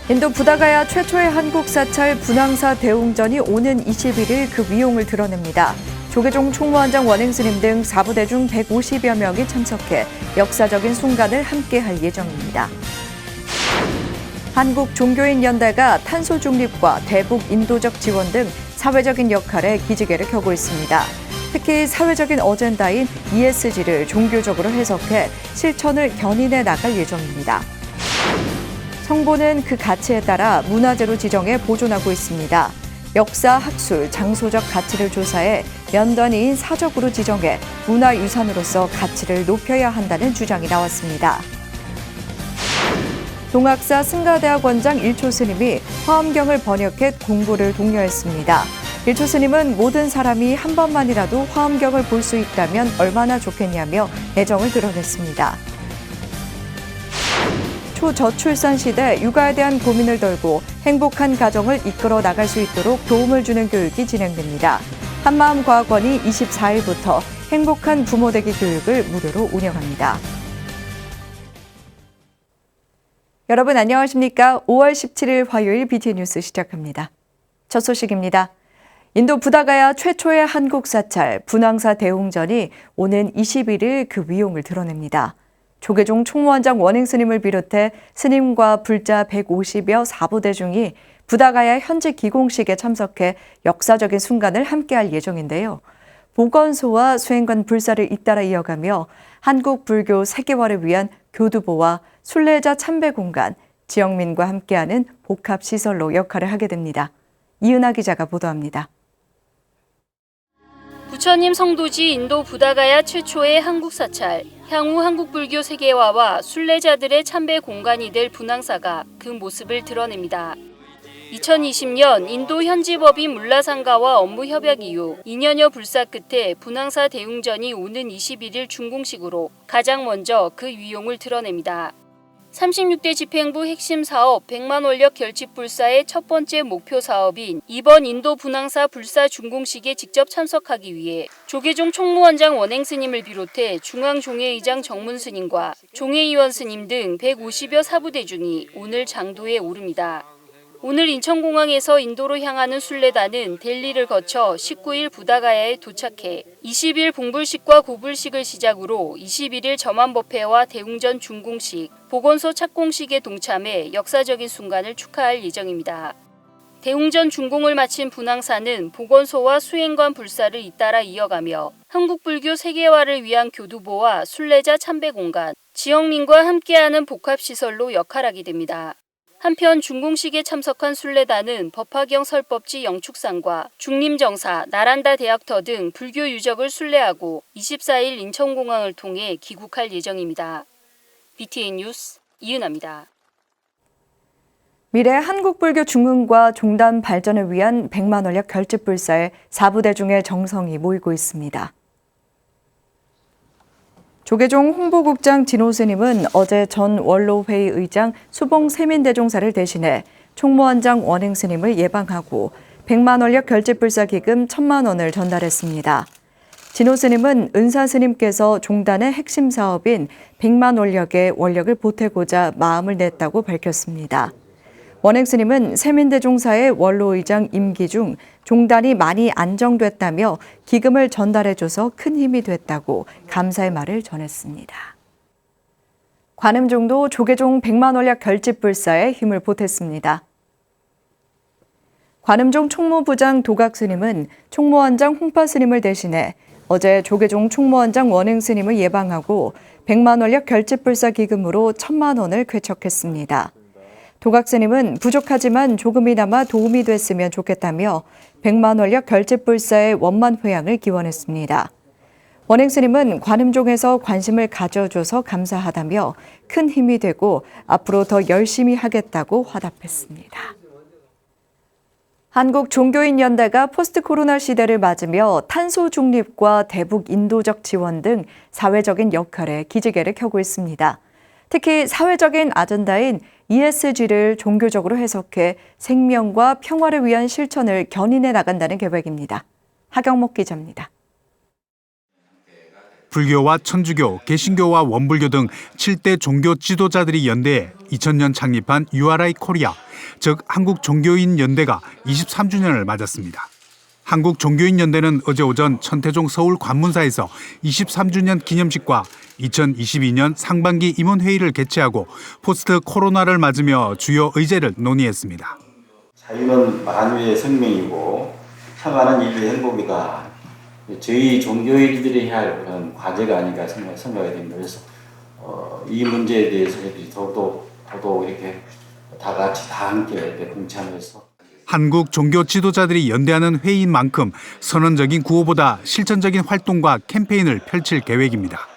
인도 부다가야 최초의 한국 사찰 분황사 대웅전이 오는 21일 그 위용을 드러냅니다. 조계종 총무원장 원행 스님 등 4부대 중 150여 명이 참석해 역사적인 순간을 함께할 예정입니다. 한국종교인연대가 탄소 중립과 대북 인도적 지원 등 사회적인 역할에 기지개를 켜고 있습니다. 특히 사회적인 어젠다인 ESG를 종교적으로 해석해 실천을 견인해 나갈 예정입니다. 성보는 그 가치에 따라 문화재로 지정해 보존하고 있습니다. 역사, 학술, 장소적 가치를 조사해 연단위인 사적으로 지정해 문화유산으로서 가치를 높여야 한다는 주장이 나왔습니다. 동학사 승가대학 원장 일초 스님이 화엄경을 번역해 공부를 독려했습니다. 일초 스님은 모든 사람이 한 번만이라도 화엄경을 볼 수 있다면 얼마나 좋겠냐며 애정을 드러냈습니다. 초저출산 시대 육아에 대한 고민을 덜고 행복한 가정을 이끌어 나갈 수 있도록 도움을 주는 교육이 진행됩니다. 한마음과학원이 24일부터 행복한 부모 되기 교육을 무료로 운영합니다. 여러분 안녕하십니까? 5월 17일 화요일 BTN 뉴스 시작합니다. 첫 소식입니다. 인도 부다가야 최초의 한국 사찰 분황사 대웅전이 오는 21일 그 위용을 드러냅니다. 조계종 총무원장 원행 스님을 비롯해 스님과 불자 150여 4부대 중이 부다가야 현지 기공식에 참석해 역사적인 순간을 함께할 예정인데요. 보건소와 수행관 불사를 잇따라 이어가며 한국 불교 세계화를 위한 교두보와 순례자 참배 공간, 지역민과 함께하는 복합시설로 역할을 하게 됩니다. 이은하 기자가 보도합니다. 부처님 성도지 인도 부다가야 최초의 한국 사찰, 향후 한국 불교 세계화와 순례자들의 참배 공간이 될 분황사가 그 모습을 드러냅니다. 2020년 인도 현지 법인 물라상가와 업무 협약 이후 2년여 불사 끝에 분황사 대웅전이 오는 21일 준공식으로 가장 먼저 그 위용을 드러냅니다. 36대 집행부 핵심 사업 100만 원력 결집 불사의 첫 번째 목표 사업인 이번 인도 분황사 불사 준공식에 직접 참석하기 위해 조계종 총무원장 원행 스님을 비롯해 중앙종회의장 정문 스님과 종회의원 스님 등 150여 사부대 중이 오늘 장도에 오릅니다. 오늘 인천공항에서 인도로 향하는 순례단은 델리를 거쳐 19일 부다가야에 도착해 20일 봉불식과 고불식을 시작으로 21일 점안법회와 대웅전 준공식, 보건소 착공식에 동참해 역사적인 순간을 축하할 예정입니다. 대웅전 준공을 마친 분황사는 보건소와 수행관 불사를 잇따라 이어가며 한국불교 세계화를 위한 교두보와 순례자 참배 공간, 지역민과 함께하는 복합시설로 역할하게 됩니다. 한편 준공식에 참석한 순례단은 법화경 설법지 영축상과 중림정사, 나란다 대학터 등 불교 유적을 순례하고 24일 인천공항을 통해 귀국할 예정입니다. BTN 뉴스 이은하입니다. 미래 한국불교 중흥과 종단 발전을 위한 100만 원력 결집 불사에 4부대 중의 정성이 모이고 있습니다. 조계종 홍보국장 진호 스님은 어제 전 원로회의 의장 수봉 세민대종사를 대신해 총무원장 원행 스님을 예방하고 100만 원력 결집불사 기금 1,000만 원을 전달했습니다. 진호 스님은 은사 스님께서 종단의 핵심 사업인 100만 원력의 원력을 보태고자 마음을 냈다고 밝혔습니다. 원행 스님은 세민대종사의 원로의장 임기 중 종단이 많이 안정됐다며 기금을 전달해줘서 큰 힘이 됐다고 감사의 말을 전했습니다. 관음종도 조계종 100만 원력 결집불사에 힘을 보탰습니다. 관음종 총무부장 도각 스님은 총무원장 홍파 스님을 대신해 어제 조계종 총무원장 원행 스님을 예방하고 100만 원력 결집불사 기금으로 1,000만 원을 쾌척했습니다. 도각 스님은 부족하지만 조금이나마 도움이 됐으면 좋겠다며 100만 원력 결집불사의 원만 회양을 기원했습니다. 원행 스님은 관음종에서 관심을 가져줘서 감사하다며 큰 힘이 되고 앞으로 더 열심히 하겠다고 화답했습니다. 한국종교인연대가 포스트 코로나 시대를 맞으며 탄소 중립과 대북 인도적 지원 등 사회적인 역할에 기지개를 켜고 있습니다. 특히 사회적인 아젠다인 ESG를 종교적으로 해석해 생명과 평화를 위한 실천을 견인해 나간다는 계획입니다. 하경목 기자입니다. 불교와 천주교, 개신교와 원불교 등 7대 종교 지도자들이 연대해 2000년 창립한 URI 코리아, 즉 한국종교인연대가 23주년을 맞았습니다. 한국종교인연대는 어제 오전 천태종 서울 관문사에서 23주년 기념식과 2022년 상반기 임원회의를 개최하고 포스트 코로나를 맞으며 주요 의제를 논의했습니다. 자유는 만유의 생명이고 평화는 인류의 행복이다. 저희 종교인들이 해야 할 그런 과제가 아닌가 생각이 됩니다. 그래서 이 문제에 대해서 더더욱 이렇게 다 같이 다 함께 이렇게 공참해서 한국 종교 지도자들이 연대하는 회의인 만큼 선언적인 구호보다 실천적인 활동과 캠페인을 펼칠 계획입니다.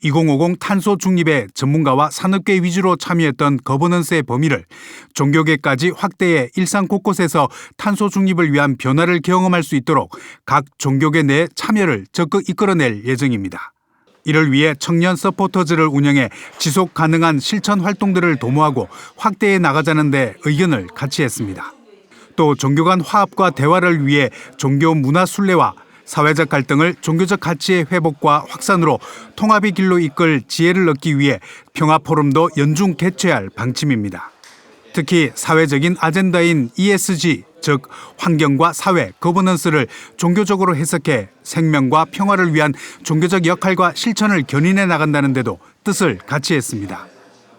2050 탄소 중립에 전문가와 산업계 위주로 참여했던 거버넌스의 범위를 종교계까지 확대해 일상 곳곳에서 탄소 중립을 위한 변화를 경험할 수 있도록 각 종교계 내 참여를 적극 이끌어낼 예정입니다. 이를 위해 청년 서포터즈를 운영해 지속 가능한 실천 활동들을 도모하고 확대해 나가자는 데 의견을 같이 했습니다. 또 종교 간 화합과 대화를 위해 종교 문화 순례와 사회적 갈등을 종교적 가치의 회복과 확산으로 통합의 길로 이끌 지혜를 얻기 위해 평화포럼도 연중 개최할 방침입니다. 특히 사회적인 아젠다인 ESG, 즉 환경과 사회, 거버넌스를 종교적으로 해석해 생명과 평화를 위한 종교적 역할과 실천을 견인해 나간다는 데도 뜻을 같이 했습니다.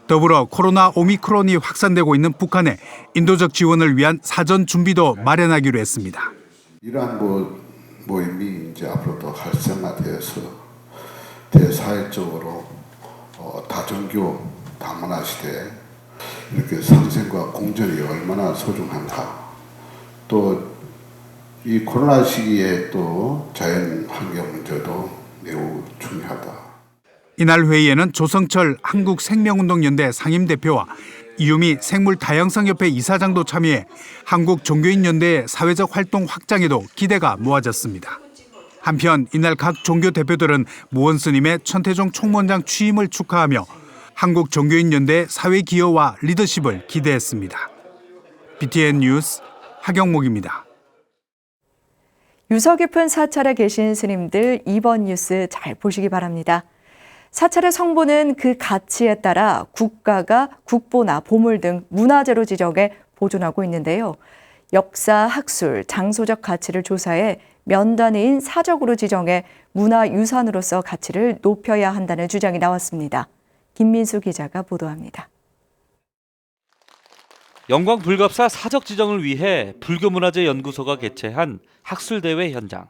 더불어 코로나 오미크론이 확산되고 있는 북한에 인도적 지원을 위한 사전 준비도 마련하기로 했습니다. 이러한 모임이 이제 앞으로도 활성화되어서 대사회적으로 다종교 다문화 시대에 이렇게 상생과 공존이 얼마나 소중한가. 또 이 코로나 시기에 또 자연 환경 문제도 매우 중요하다. 이날 회의에는 조성철 한국생명운동연대 상임대표와 이유미 생물다양성협회 이사장도 참여해 한국종교인연대의 사회적 활동 확장에도 기대가 모아졌습니다. 한편 이날 각 종교 대표들은 무원 스님의 천태종 총무원장 취임을 축하하며 한국종교인연대의 사회 기여와 리더십을 기대했습니다. BTN 뉴스 하경목입니다. 유서 깊은 사찰에 계신 스님들 이번 뉴스 잘 보시기 바랍니다. 사찰의 성보는 그 가치에 따라 국가가 국보나 보물 등 문화재로 지정해 보존하고 있는데요. 역사, 학술, 장소적 가치를 조사해 면단위인 사적으로 지정해 문화유산으로서 가치를 높여야 한다는 주장이 나왔습니다. 김민수 기자가 보도합니다. 영광 불갑사 사적 지정을 위해 불교문화재연구소가 개최한 학술대회 현장.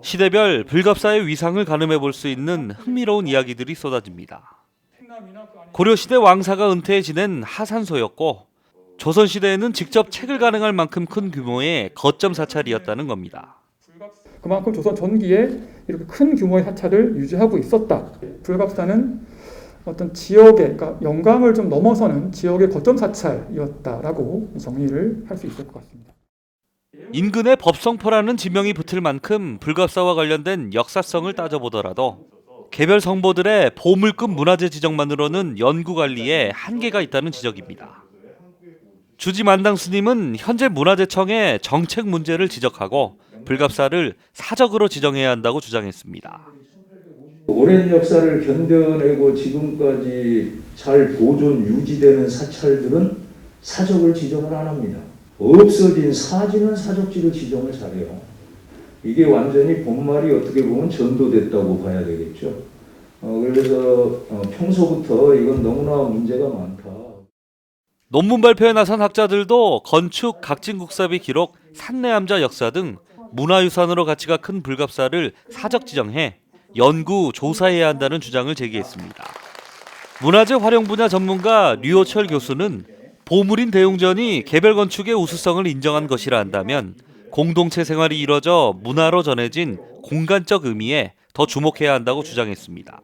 시대별 불갑사의 위상을 가늠해 볼 수 있는 흥미로운 이야기들이 쏟아집니다. 고려시대 왕사가 은퇴해 지낸 하산소였고 조선시대에는 직접 책을 가능할 만큼 큰 규모의 거점 사찰이었다는 겁니다. 그만큼 조선 전기에 이렇게 큰 규모의 사찰을 유지하고 있었다. 불갑사는 어떤 지역의, 그러니까 영광을 좀 넘어서는 지역의 거점 사찰이었다라고 정리를 할 수 있을 것 같습니다. 인근에 법성포라는 지명이 붙을 만큼 불갑사와 관련된 역사성을 따져보더라도 개별 성보들의 보물급 문화재 지정만으로는 연구관리에 한계가 있다는 지적입니다. 주지만당 스님은 현재 문화재청에 정책 문제를 지적하고 불갑사를 사적으로 지정해야 한다고 주장했습니다. 오랜 역사를 견뎌내고 지금까지 잘 보존 유지되는 사찰들은 사적을 지정을 안 합니다. 없어진 사지는 사적지로 지정을 잘해요. 이게 완전히 본말이 어떻게 보면 전도됐다고 봐야 되겠죠. 그래서 평소부터 이건 너무나 문제가 많다. 논문 발표에 나선 학자들도 건축, 각진국사비 기록, 산내암자 역사 등 문화유산으로 가치가 큰 불갑사를 사적 지정해 연구, 조사해야 한다는 주장을 제기했습니다. 문화재 활용 분야 전문가 류호철 교수는 보물인 대웅전이 개별 건축의 우수성을 인정한 것이라 한다면 공동체 생활이 이뤄져 문화로 전해진 공간적 의미에 더 주목해야 한다고 주장했습니다.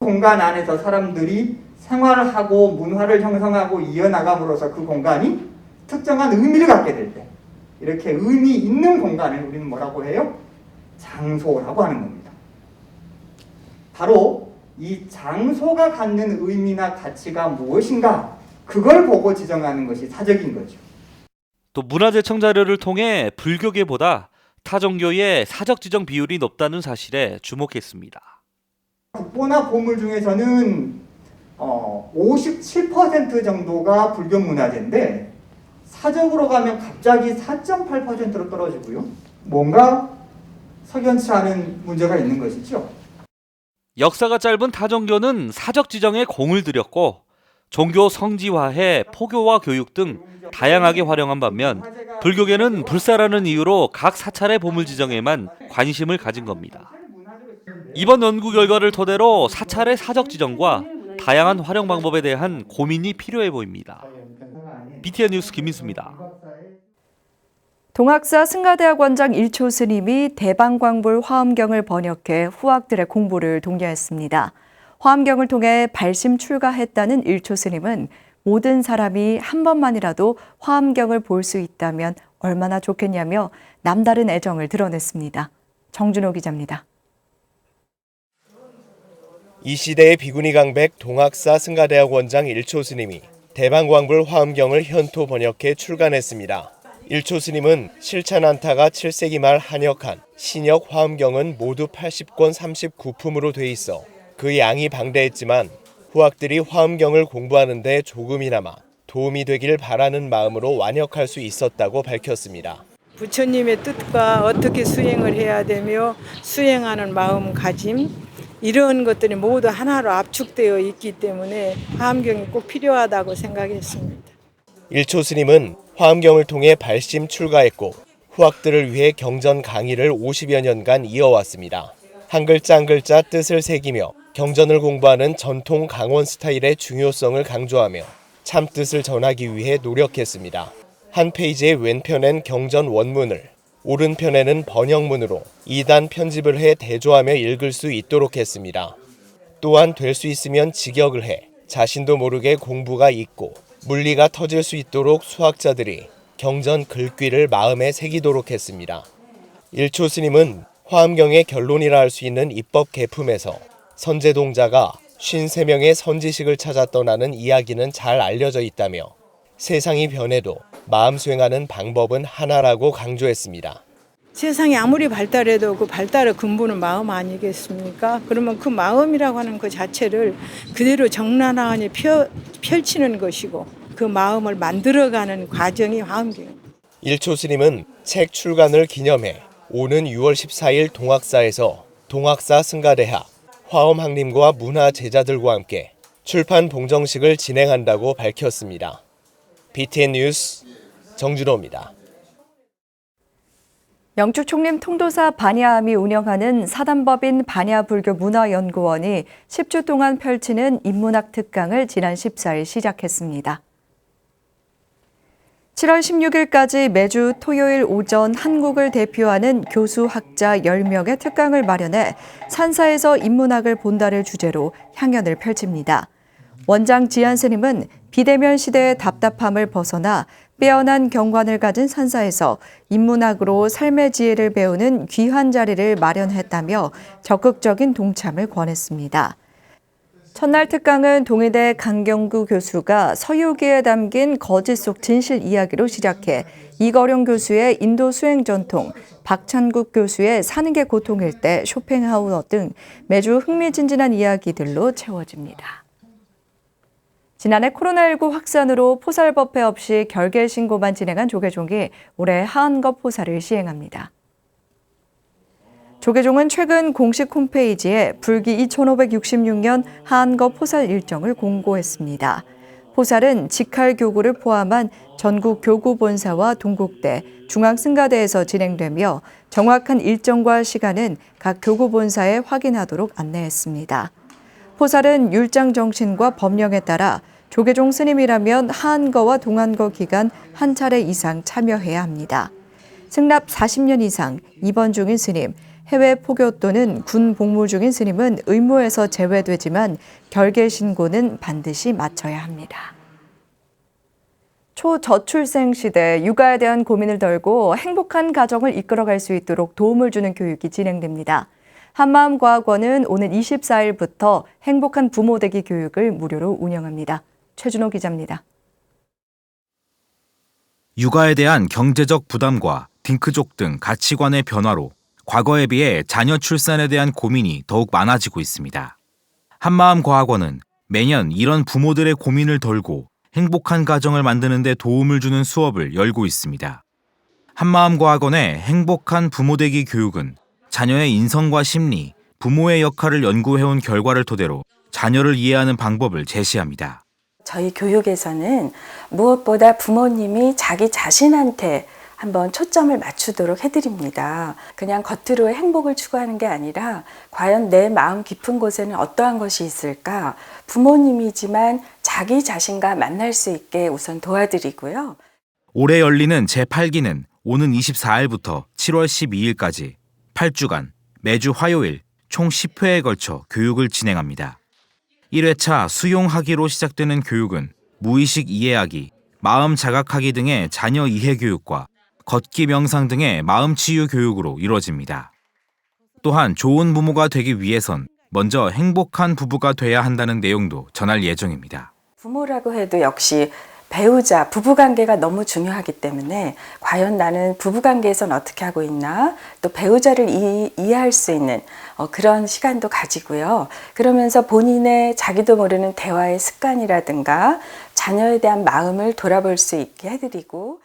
공간 안에서 사람들이 생활을 하고 문화를 형성하고 이어나감으로써 그 공간이 특정한 의미를 갖게 될 때 이렇게 의미 있는 공간을 우리는 뭐라고 해요? 장소라고 하는 겁니다. 바로 이 장소가 갖는 의미나 가치가 무엇인가 그걸 보고 지정하는 것이 사적인 거죠. 또 문화재청 자료를 통해 불교계보다 타종교의 사적 지정 비율이 높다는 사실에 주목했습니다. 국보나 보물 중에서는 57% 정도가 불교 문화재인데 사적으로 가면 갑자기 4.8%로 떨어지고요. 뭔가 석연치 않은 문제가 있는 것이죠. 역사가 짧은 타종교는 사적 지정에 공을 들였고 종교 성지화해 포교와 교육 등 다양하게 활용한 반면 불교계는 불사라는 이유로 각 사찰의 보물 지정에만 관심을 가진 겁니다. 이번 연구 결과를 토대로 사찰의 사적 지정과 다양한 활용 방법에 대한 고민이 필요해 보입니다. BTN 뉴스 김민수입니다. 동학사 승가대학 원장 일초 스님이 대방광불 화엄경을 번역해 후학들의 공부를 독려했습니다. 화엄경을 통해 발심 출가했다는 일초 스님은 모든 사람이 한 번만이라도 화엄경을 볼 수 있다면 얼마나 좋겠냐며 남다른 애정을 드러냈습니다. 정준호 기자입니다. 이 시대의 비구니 강백 동학사 승가대학 원장 일초 스님이 대방광불 화엄경을 현토 번역해 출간했습니다. 일초 스님은 실찬 안타가 7세기 말 한역한 신역 화엄경은 모두 80권 39품으로 돼 있어 그 양이 방대했지만 후학들이 화엄경을 공부하는 데 조금이나마 도움이 되길 바라는 마음으로 완역할 수 있었다고 밝혔습니다. 부처님의 뜻과 어떻게 수행을 해야 되며 수행하는 마음가짐 이런 것들이 모두 하나로 압축되어 있기 때문에 화엄경이 꼭 필요하다고 생각했습니다. 일초 스님은 화엄경을 통해 발심 출가했고 후학들을 위해 경전 강의를 50여 년간 이어왔습니다. 한 글자 한 글자 뜻을 새기며 경전을 공부하는 전통 강원 스타일의 중요성을 강조하며 참뜻을 전하기 위해 노력했습니다. 한 페이지의 왼편엔 경전 원문을, 오른편에는 번역문으로 2단 편집을 해 대조하며 읽을 수 있도록 했습니다. 또한 될 수 있으면 직역을 해 자신도 모르게 공부가 있고 물리가 터질 수 있도록 수학자들이 경전 글귀를 마음에 새기도록 했습니다. 일초 스님은 화엄경의 결론이라 할 수 있는 입법 계품에서 선제동자가 53명의 선지식을 찾아 떠나는 이야기는 잘 알려져 있다며 세상이 변해도 마음 수행하는 방법은 하나라고 강조했습니다. 세상이 아무리 발달해도 그 발달의 근본은 마음 아니겠습니까? 그러면 그 마음이라고 하는 그 자체를 그대로 적나라하게 펼치는 것이고 그 마음을 만들어가는 과정이 화엄경입니다. 일초 스님은 책 출간을 기념해 오는 6월 14일 동학사에서 동학사 승가대학 화엄학림과 문화 제자들과 함께 출판 봉정식을 진행한다고 밝혔습니다. BTN 뉴스 정준호입니다. 영축 총림 통도사 반야암이 운영하는 사단법인 반야불교문화연구원이 10주 동안 펼치는 인문학 특강을 지난 14일 시작했습니다. 7월 16일까지 매주 토요일 오전 한국을 대표하는 교수 학자 10명의 특강을 마련해 산사에서 인문학을 본다를 주제로 향연을 펼칩니다. 원장 지한 스님은 비대면 시대의 답답함을 벗어나 빼어난 경관을 가진 산사에서 인문학으로 삶의 지혜를 배우는 귀한 자리를 마련했다며 적극적인 동참을 권했습니다. 첫날 특강은 동의대 강경구 교수가 서유기에 담긴 거짓 속 진실 이야기로 시작해 이거룡 교수의 인도 수행 전통, 박찬국 교수의 사는 게 고통일 때 쇼팽하우어 등 매주 흥미진진한 이야기들로 채워집니다. 지난해 코로나19 확산으로 포살 법회 없이 결계 신고만 진행한 조계종이 올해 하한거 포살을 시행합니다. 조계종은 최근 공식 홈페이지에 불기 2566년 하한거 포살 일정을 공고했습니다. 포살은 직할교구를 포함한 전국 교구본사와 동국대, 중앙승가대에서 진행되며 정확한 일정과 시간은 각 교구본사에 확인하도록 안내했습니다. 포살은 율장 정신과 법령에 따라 조계종 스님이라면 하한거와 동한거 기간 한 차례 이상 참여해야 합니다. 승납 40년 이상, 입원 중인 스님, 해외 포교 또는 군 복무 중인 스님은 의무에서 제외되지만 결계 신고는 반드시 마쳐야 합니다. 초저출생 시대 육아에 대한 고민을 덜고 행복한 가정을 이끌어갈 수 있도록 도움을 주는 교육이 진행됩니다. 한마음과학원은 오는 24일부터 행복한 부모 되기 교육을 무료로 운영합니다. 최준호 기자입니다. 육아에 대한 경제적 부담과 딩크족 등 가치관의 변화로 과거에 비해 자녀 출산에 대한 고민이 더욱 많아지고 있습니다. 한마음과학원은 매년 이런 부모들의 고민을 덜고 행복한 가정을 만드는 데 도움을 주는 수업을 열고 있습니다. 한마음과학원의 행복한 부모되기 교육은 자녀의 인성과 심리, 부모의 역할을 연구해온 결과를 토대로 자녀를 이해하는 방법을 제시합니다. 저희 교육에서는 무엇보다 부모님이 자기 자신한테 한번 초점을 맞추도록 해드립니다. 그냥 겉으로의 행복을 추구하는 게 아니라 과연 내 마음 깊은 곳에는 어떠한 것이 있을까? 부모님이지만 자기 자신과 만날 수 있게 우선 도와드리고요. 올해 열리는 제8기는 오는 24일부터 7월 12일까지 8주간 매주 화요일 총 10회에 걸쳐 교육을 진행합니다. 1회차 수용하기로 시작되는 교육은 무의식 이해하기, 마음 자각하기 등의 자녀 이해 교육과 걷기 명상 등의 마음 치유 교육으로 이루어집니다. 또한 좋은 부모가 되기 위해선 먼저 행복한 부부가 돼야 한다는 내용도 전할 예정입니다. 부모라고 해도 역시 배우자, 부부관계가 너무 중요하기 때문에 과연 나는 부부관계에선 어떻게 하고 있나, 또 배우자를 이해할 수 있는 그런 시간도 가지고요. 그러면서 본인의 자기도 모르는 대화의 습관이라든가 자녀에 대한 마음을 돌아볼 수 있게 해드리고,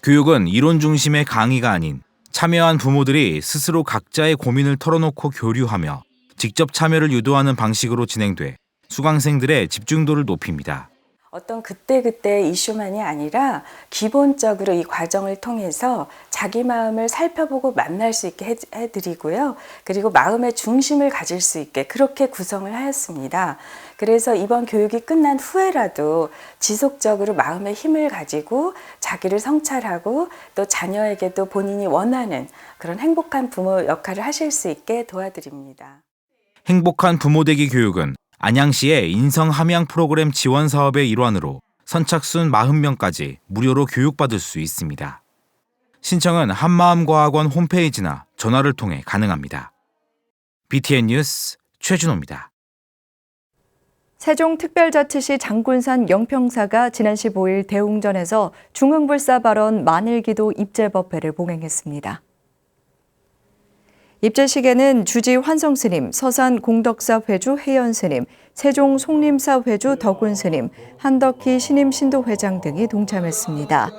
교육은 이론 중심의 강의가 아닌 참여한 부모들이 스스로 각자의 고민을 털어놓고 교류하며 직접 참여를 유도하는 방식으로 진행돼 수강생들의 집중도를 높입니다. 어떤 그때그때 이슈만이 아니라 기본적으로 이 과정을 통해서 자기 마음을 살펴보고 만날 수 있게 해드리고요. 그리고 마음의 중심을 가질 수 있게 그렇게 구성을 하였습니다. 그래서 이번 교육이 끝난 후에라도 지속적으로 마음의 힘을 가지고 자기를 성찰하고 또 자녀에게도 본인이 원하는 그런 행복한 부모 역할을 하실 수 있게 도와드립니다. 행복한 부모되기 교육은 안양시의 인성함양 프로그램 지원 사업의 일환으로 선착순 40명까지 무료로 교육받을 수 있습니다. 신청은 한마음과학원 홈페이지나 전화를 통해 가능합니다. BTN 뉴스 최준호입니다. 세종특별자치시 장군산 영평사가 지난 15일 대웅전에서 중흥불사 발언 만일기도 입제법회를 봉행했습니다. 입제식에는 주지 환성스님, 서산 공덕사 회주 혜연스님, 세종 송림사 회주 덕운스님, 한덕희 신임 신도회장 등이 동참했습니다.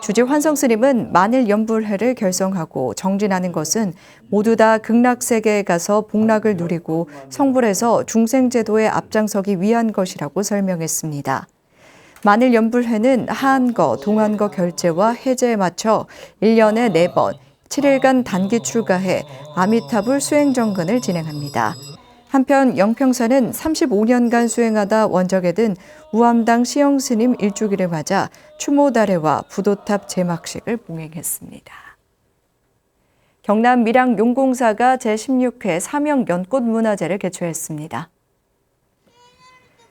주지 환성스님은 만일 연불회를 결성하고 정진하는 것은 모두 다 극락세계에 가서 복락을 누리고 성불해서 중생제도에 앞장서기 위한 것이라고 설명했습니다. 만일 연불회는 하한거, 동한거 결제와 해제에 맞춰 1년에 4번, 7일간 단기 출가해 아미타불 수행정근을 진행합니다. 한편 영평사는 35년간 수행하다 원적에 든 우암당 시영스님 일주기를 맞아 추모다례와 부도탑 제막식을 봉행했습니다. 경남 밀양용공사가 제16회 사명연꽃문화제를 개최했습니다.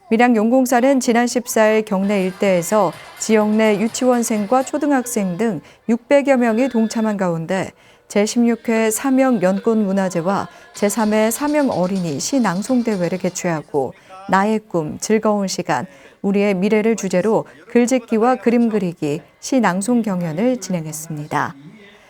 밀양용공사는 지난 14일 경내 일대에서 지역 내 유치원생과 초등학생 등 600여 명이 동참한 가운데 제16회 사명연꽃문화제와 제3회 사명어린이 시낭송대회를 개최하고 나의 꿈, 즐거운 시간, 우리의 미래를 주제로 글짓기와 그림 그리기, 시낭송 경연을 진행했습니다.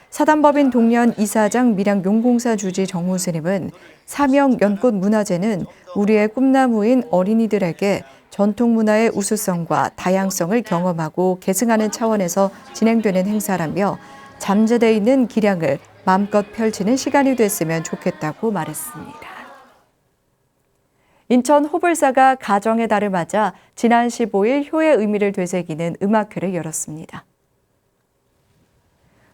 사단법인 동년 이사장 밀양용공사 주지 정무스님은 사명연꽃문화제는 우리의 꿈나무인 어린이들에게 전통문화의 우수성과 다양성을 경험하고 계승하는 차원에서 진행되는 행사라며 잠재되어 있는 기량을 마음껏 펼치는 시간이 됐으면 좋겠다고 말했습니다. 인천 호불사가 가정의 달을 맞아 지난 15일 효의 의미를 되새기는 음악회를 열었습니다.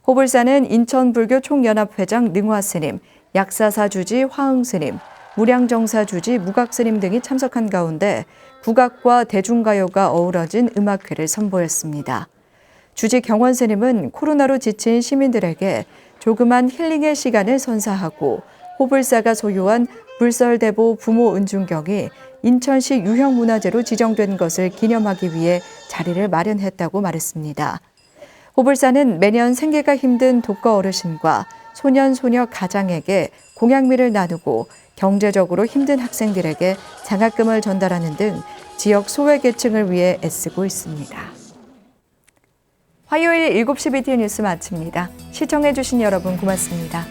호불사는 인천불교 총연합회장 능화스님, 약사사 주지 화흥스님, 무량정사 주지 무각스님 등이 참석한 가운데 국악과 대중가요가 어우러진 음악회를 선보였습니다. 주지 경원스님은 코로나로 지친 시민들에게 조그만 힐링의 시간을 선사하고 호불사가 소유한 불설대보 부모 은중경이 인천시 유형문화재로 지정된 것을 기념하기 위해 자리를 마련했다고 말했습니다. 호불사는 매년 생계가 힘든 독거 어르신과 소년, 소녀 가장에게 공양미를 나누고 경제적으로 힘든 학생들에게 장학금을 전달하는 등 지역 소외계층을 위해 애쓰고 있습니다. 화요일 7시 BTN 뉴스 마칩니다. 시청해주신 여러분 고맙습니다.